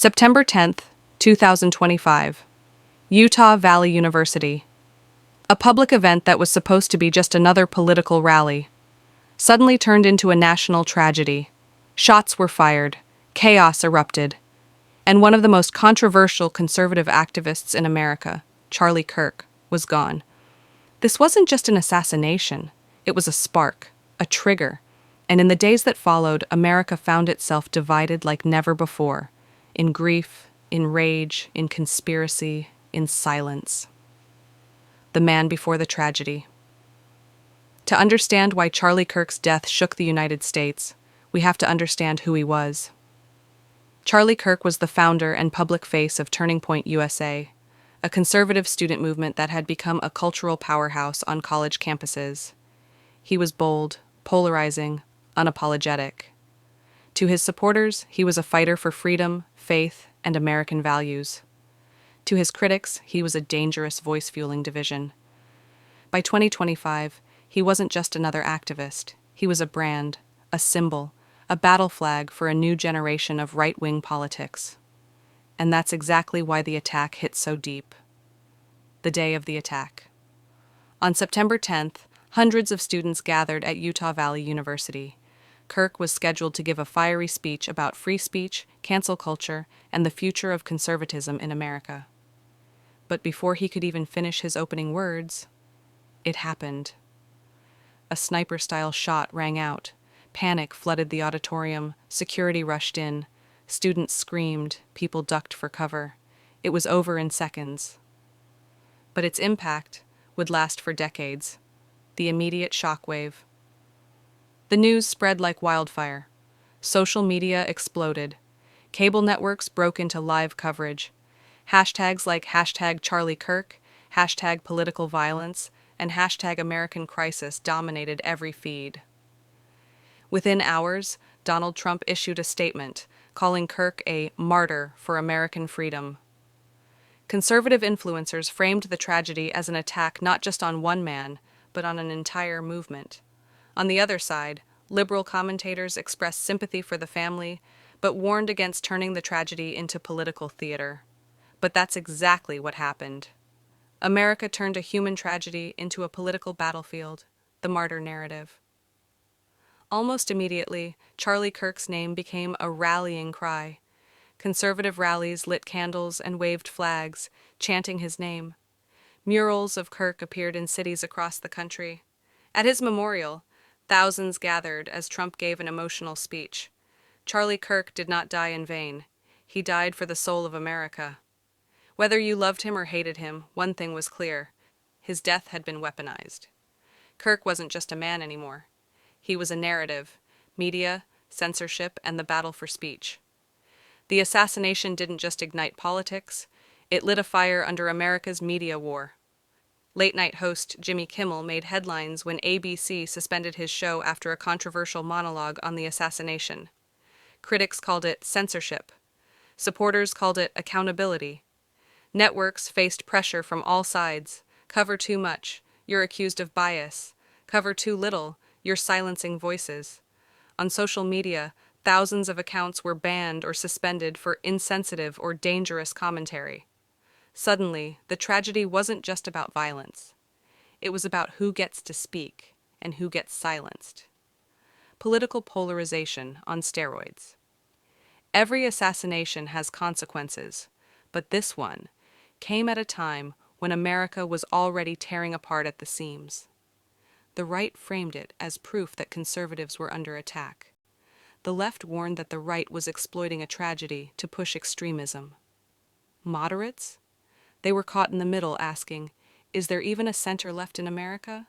September 10th, 2025. Utah Valley University. A public event that was supposed to be just another political rally suddenly turned into a national tragedy. Shots were fired, chaos erupted, and one of the most controversial conservative activists in America, Charlie Kirk, was gone. This wasn't just an assassination, it was a spark, a trigger, and in the days that followed, America found itself divided like never before, in grief, in rage, in conspiracy, in silence. The man before the tragedy. To understand why Charlie Kirk's death shook the United States, we have to understand who he was. Charlie Kirk was the founder and public face of Turning Point USA, a conservative student movement that had become a cultural powerhouse on college campuses. He was bold, polarizing, unapologetic. To his supporters, he was a fighter for freedom, faith, and American values. To his critics, he was a dangerous voice fueling division. By 2025, he wasn't just another activist. He was a brand, a symbol, a battle flag for a new generation of right-wing politics. And that's exactly why the attack hit so deep. The day of the attack. On September 10th, hundreds of students gathered at Utah Valley University. Kirk was scheduled to give a fiery speech about free speech, cancel culture, and the future of conservatism in America. But before he could even finish his opening words, it happened. A sniper-style shot rang out. Panic flooded the auditorium. Security rushed in. Students screamed. People ducked for cover. It was over in seconds. But its impact would last for decades. The immediate shockwave. The news spread like wildfire. Social media exploded. Cable networks broke into live coverage. Hashtags like #CharlieKirk, #political violence, and #American crisis dominated every feed. Within hours, Donald Trump issued a statement calling Kirk a martyr for American freedom. Conservative influencers framed the tragedy as an attack not just on one man, but on an entire movement. On the other side, liberal commentators expressed sympathy for the family, but warned against turning the tragedy into political theater. But that's exactly what happened. America turned a human tragedy into a political battlefield, the martyr narrative. Almost immediately, Charlie Kirk's name became a rallying cry. Conservative rallies lit candles and waved flags, chanting his name. Murals of Kirk appeared in cities across the country. At his memorial, thousands gathered as Trump gave an emotional speech. Charlie Kirk did not die in vain. He died for the soul of America. Whether you loved him or hated him, one thing was clear. His death had been weaponized. Kirk wasn't just a man anymore. He was a narrative, media, censorship, and the battle for speech. The assassination didn't just ignite politics, it lit a fire under America's media war. Late-night host Jimmy Kimmel made headlines when ABC suspended his show after a controversial monologue on the assassination. Critics called it censorship. Supporters called it accountability. Networks faced pressure from all sides. Cover too much, you're accused of bias. Cover too little, you're silencing voices. On social media, thousands of accounts were banned or suspended for insensitive or dangerous commentary. Suddenly, the tragedy wasn't just about violence. It was about who gets to speak and who gets silenced. Political polarization on steroids. Every assassination has consequences, but this one came at a time when America was already tearing apart at the seams. The right framed it as proof that conservatives were under attack. The left warned that the right was exploiting a tragedy to push extremism. Moderates? They were caught in the middle asking, is there even a center left in America?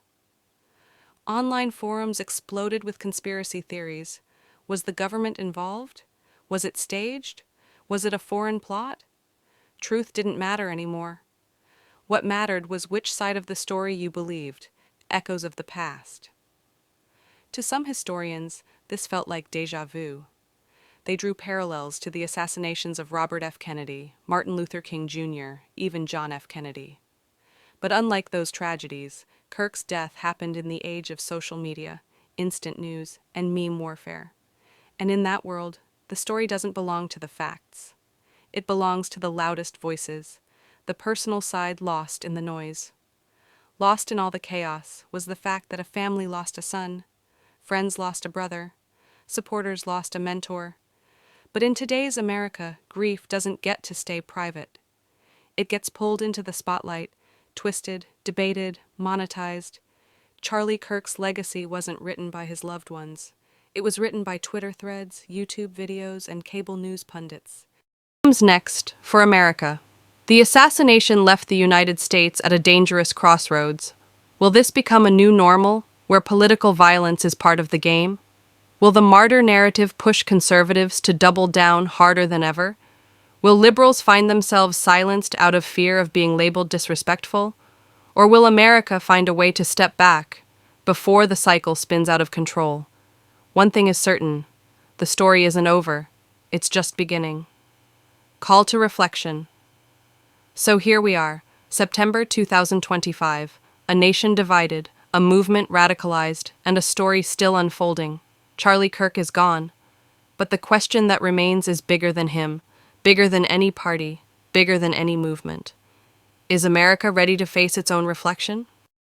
Online forums exploded with conspiracy theories. Was the government involved? Was it staged? Was it a foreign plot? Truth didn't matter anymore. What mattered was which side of the story you believed, echoes of the past. To some historians, this felt like déjà vu. They drew parallels to the assassinations of Robert F. Kennedy, Martin Luther King Jr., even John F. Kennedy. But unlike those tragedies, Kirk's death happened in the age of social media, instant news, and meme warfare. And in that world, the story doesn't belong to the facts. It belongs to the loudest voices, the personal side lost in the noise. Lost in all the chaos was the fact that a family lost a son, friends lost a brother, supporters lost a mentor. But in today's America, grief doesn't get to stay private. It gets pulled into the spotlight, twisted, debated, monetized. Charlie Kirk's legacy wasn't written by his loved ones. It was written by Twitter threads, YouTube videos, and cable news pundits. Comes next for America. The assassination left the United States at a dangerous crossroads. Will this become a new normal, where political violence is part of the game? Will the martyr narrative push conservatives to double down harder than ever? Will liberals find themselves silenced out of fear of being labeled disrespectful? Or will America find a way to step back before the cycle spins out of control? One thing is certain, the story isn't over, it's just beginning. Call to reflection. So here we are, September 2025, a nation divided, a movement radicalized, and a story still unfolding. Charlie Kirk is gone, but the question that remains is bigger than him, bigger than any party, bigger than any movement. Is America ready to face its own reflection?